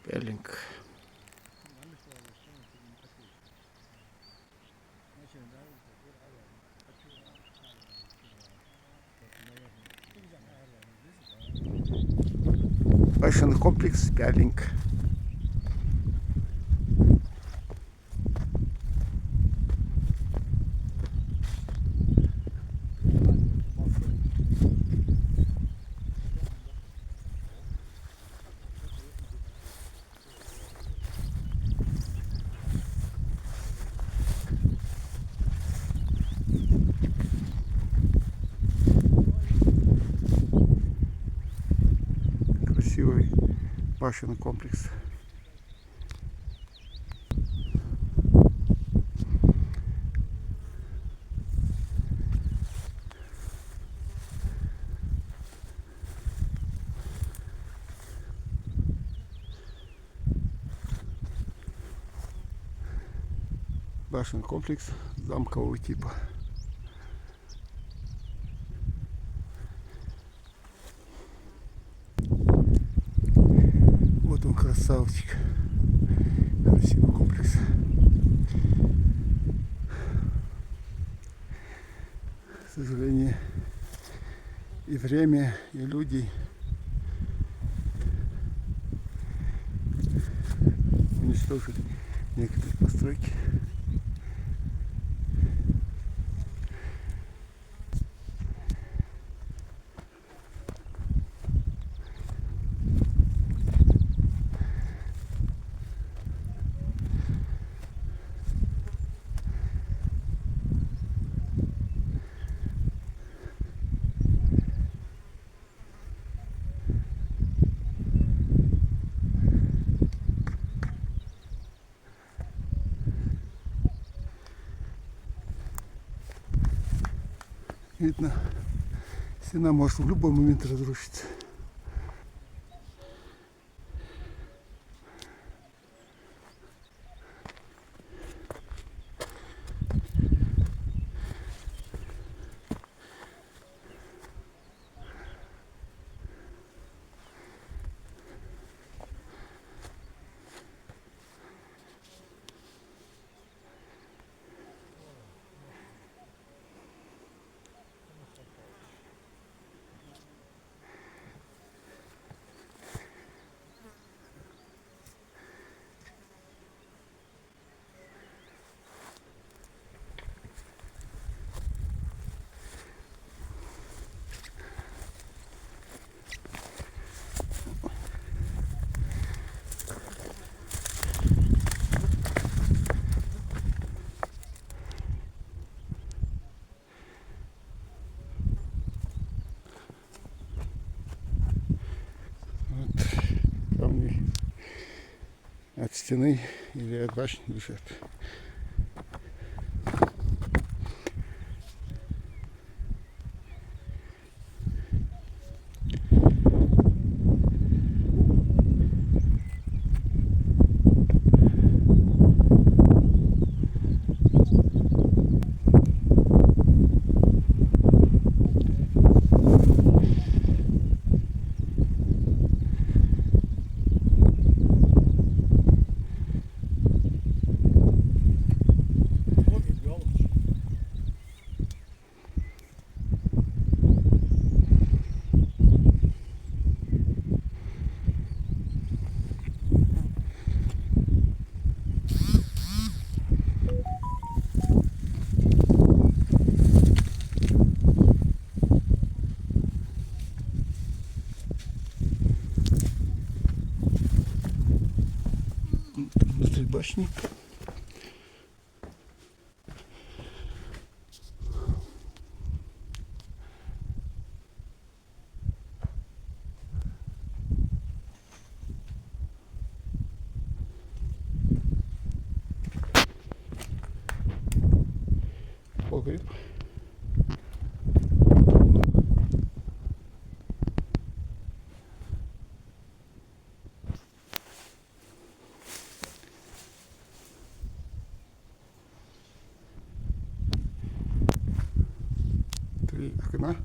Сперлинг. Башенный комплекс Сперлинг. Красивый башенный комплекс. Башенный комплекс замкового типа. Вот он, красавчик. Красивый комплекс. К сожалению, и время, и люди уничтожили некоторые постройки. Видно, стена может в любой момент разрушиться. Камни от стены или от башни лежат. Внутри башни. Погреб. Три окна.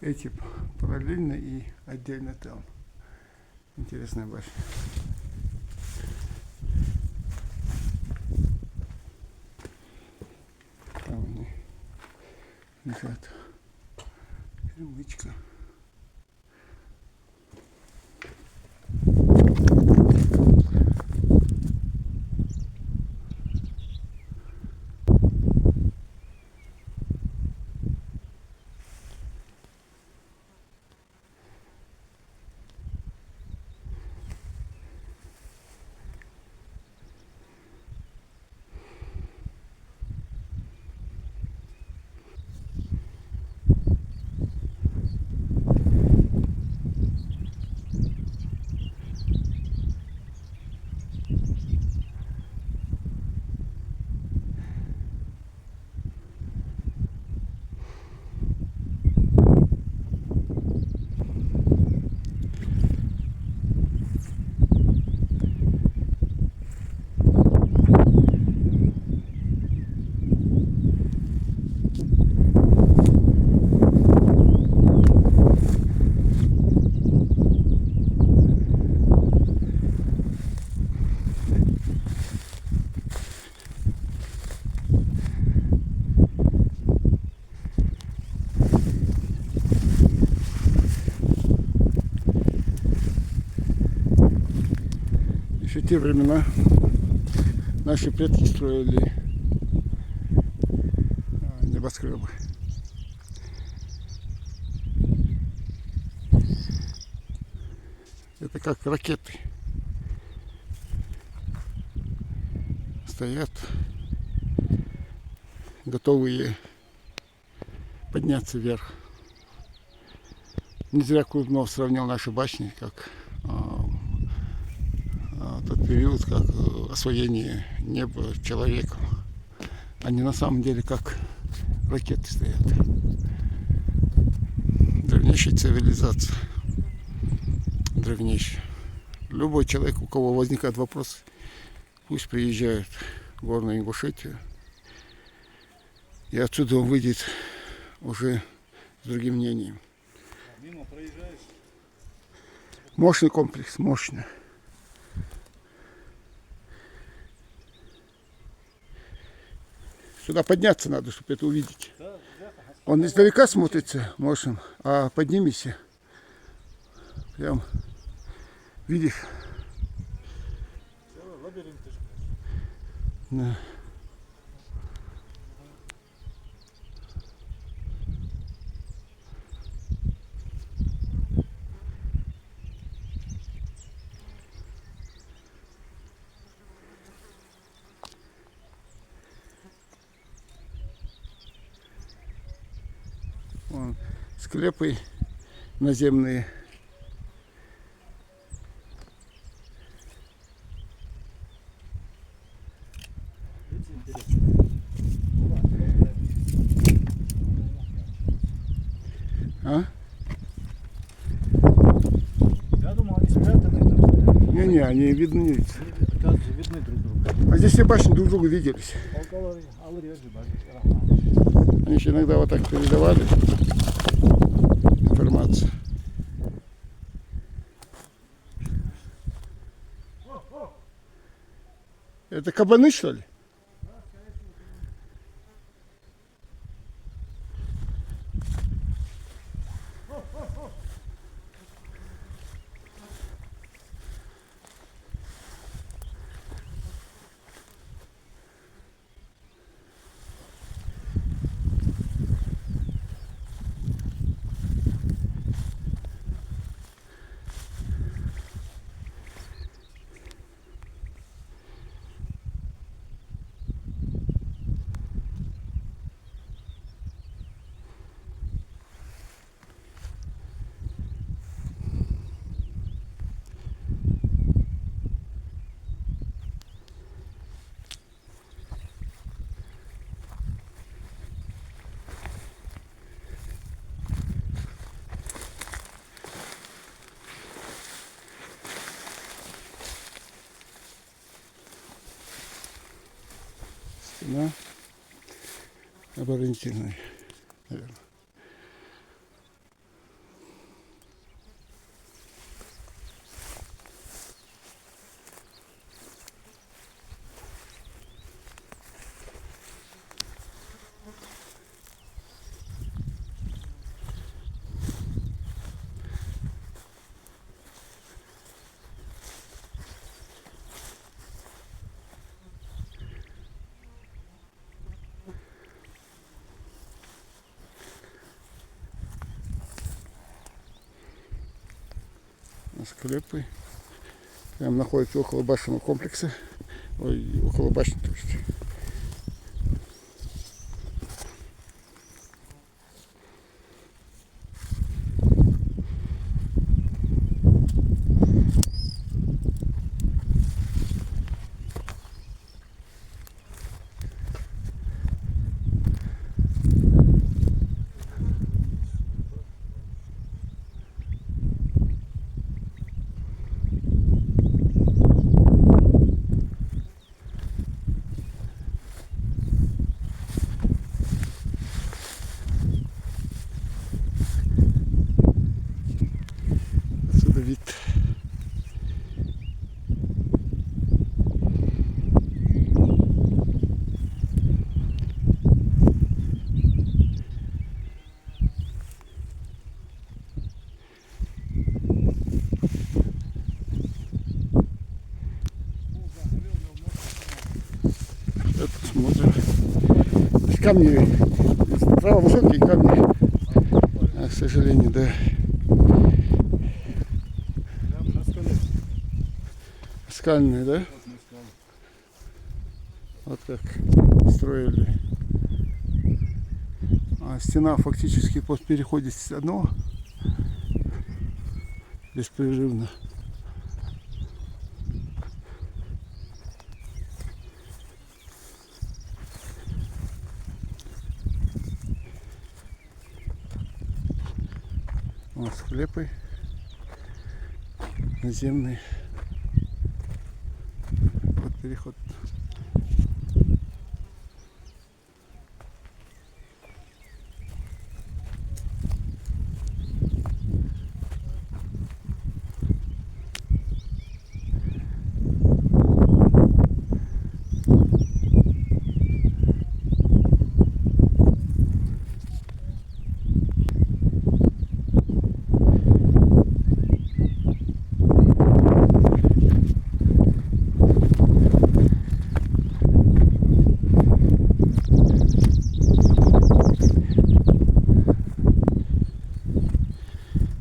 Эти параллельно и отдельно там. Интересная башня. лежат. Перемычка. Еще те времена наши предки строили небоскребы. Это как ракеты. Стоят, готовые подняться вверх. Не зря Клубнов сравнил наши башни как тот период, как освоение неба человеком. Они на самом деле как ракеты стоят. Древнейшая цивилизация. Древнейшая. Любой человек, у кого возникает вопрос, пусть приезжает в Горную Ингушетию. И отсюда он выйдет уже с другим мнением. Мимо проезжаешь? Мощный комплекс, мощный. Сюда подняться надо, чтобы это увидеть. Он издалека смотрится мощным, а поднимись, прям видишь. Лабиринт. Да. Вон, склепы наземные. А? Я думал, они спрятаны там. Не-не, они видны. Оказывается, видны друг друга. А здесь все башни друг другу виделись. Они еще иногда вот так передавали информацию. Это кабаны, что ли? Стена оборонительная, наверное. Склепы. Там находится около башенного комплекса. Ой, около башни, то есть. Отсюда вид. Это смотрим. Здесь камни, трава высокие камни. А, к сожалению, да. Прямо на скале. Скальные, да? Вот на скале. Вот как строили. А стена фактически под переходе с одного беспрерывно. Вот склепы наземные. Вот переход.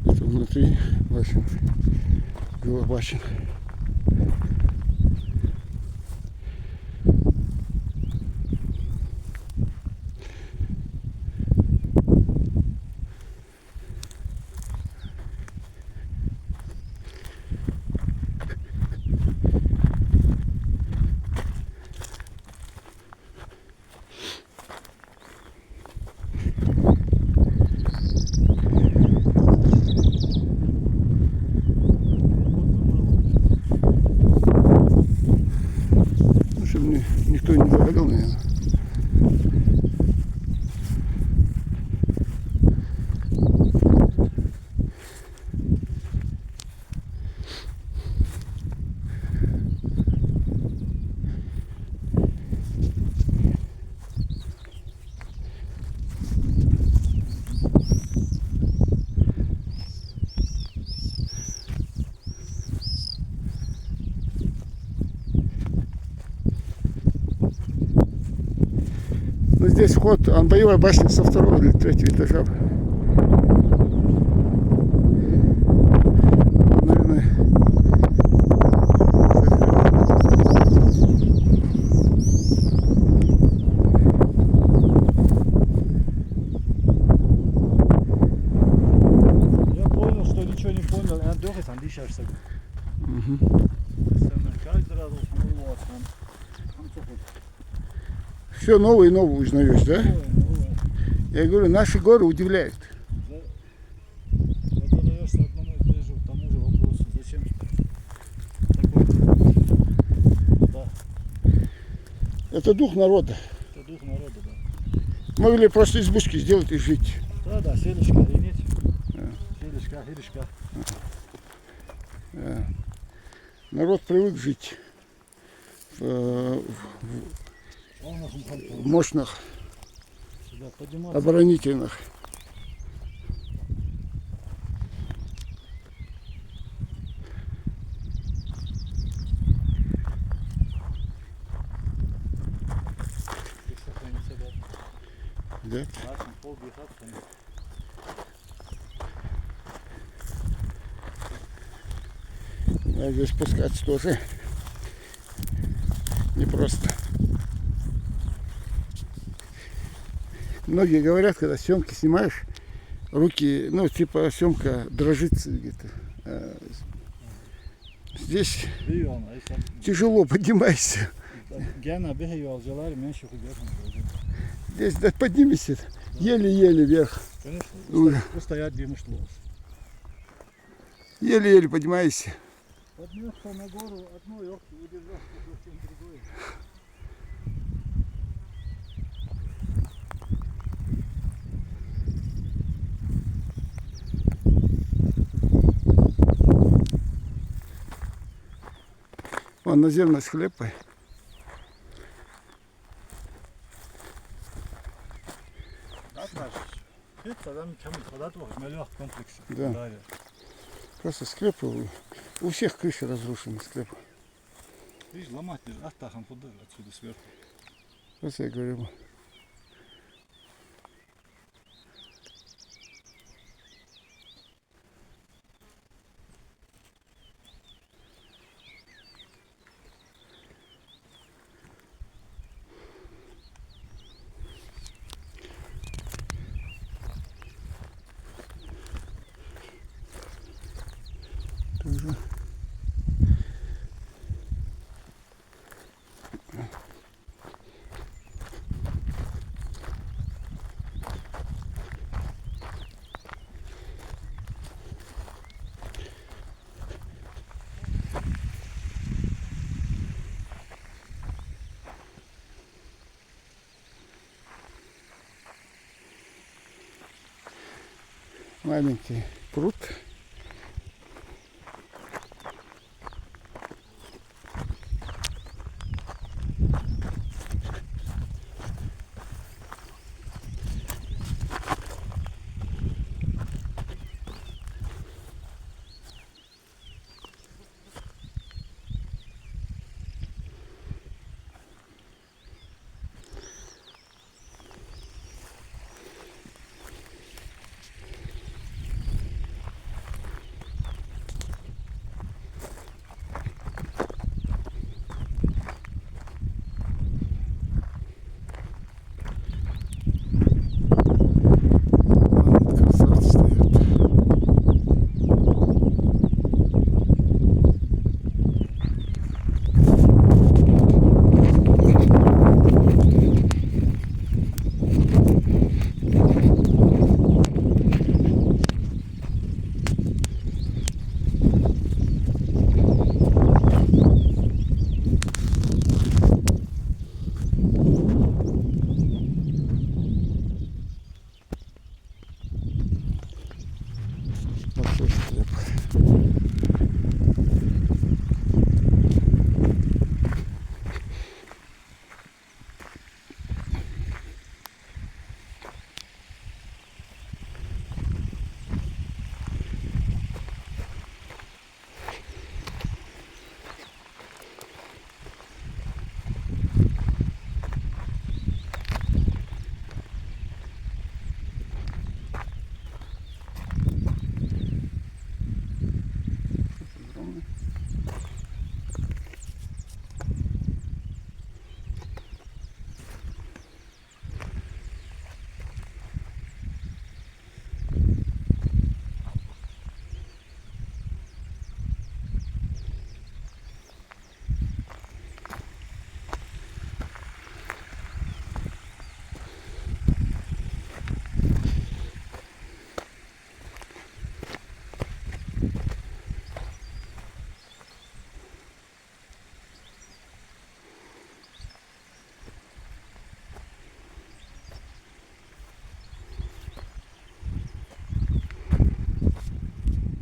Это внутри башен. Было башен. Ну, чтобы никто не загорел, наверное. Ну, здесь вход, боевая башня со второго или третьего этажа. Наверное, Я понял, что ничего не понял. En doch an dich hast du. Каждый раз вот там цоколь. все новое и новое узнаешь, да? Новое. Я говорю, наши горы удивляют. Вот задаешься одному и тому же вопросу. Зачем такой? Да, Это дух народа. это дух народа, да. Могли просто избушки сделать и жить. Да, селишка, инеть. Селишка, хиришка. Народ привык жить в мощных Сюда подниматься. оборонительных. И сохранить себя. Да? Нашим полбихат. А здесь спускаться тоже непросто. Многие говорят, когда съемки снимаешь, руки, ну, типа съемка дрожит где-то. А здесь Biliyor ama sen тяжело поднимайся. gene bir yolcular men şu görüyorum. Здесь да, поднимешься еле-еле вверх. Конечно, стоять дымышло. Еле-еле поднимайся. Поднялся на гору, одно yok, удержался совсем другое. Вон наземность хлеба. Arkadaş, hiç adam mükemmel kadar var. Melih kompleksi. Да. Daire. Просто склепы. У всех крыши разрушены склепы. Hiç lamat değil. At takım kudur отсюда сверху. Просто я говорю. Тоже. Маленький пруд. Вон красавцы стоят. Большой склеп. Огромный.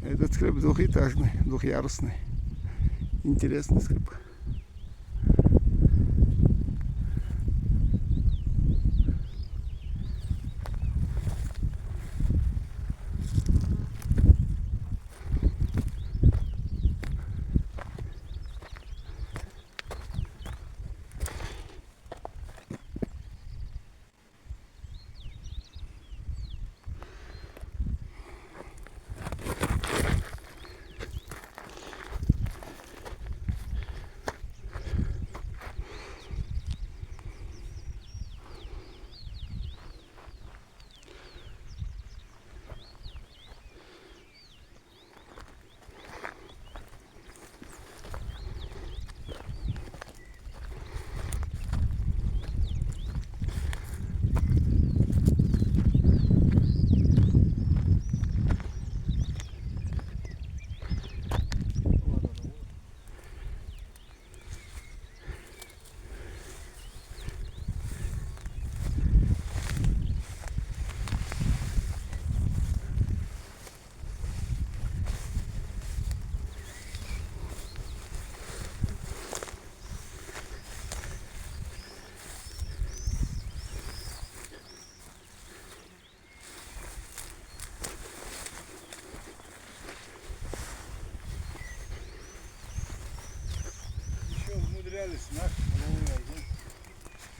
Этот склеп двухэтажный, двухъярусный. Интересный склеп.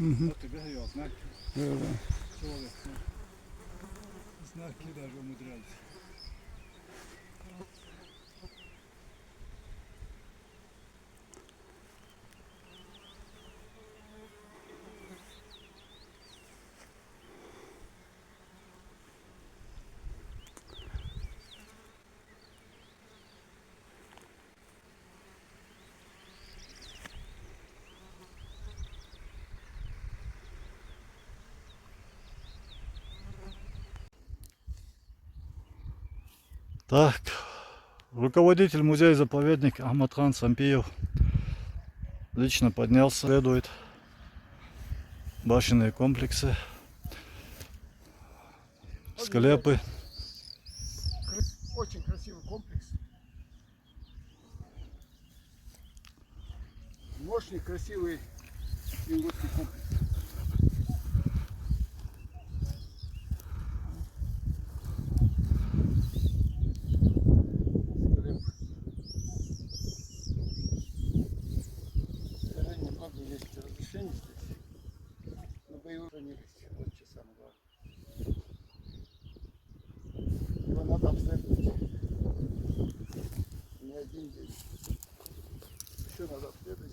Мгм. Вот тебе говорил, знаки. Да, да. Человек. Знаки даже умудряются. Так, руководитель музея-заповедник Ахматран Сампиев лично поднялся, следует башенные комплексы, склепы. Очень красивый комплекс. Мощный, красивый ингушский комплекс. Склеп. Скажи, немного есть разрешений здесь. Но боевых не есть. Вот что самое главное. Его надо обследовать. Не один день. Еще надо обследовать.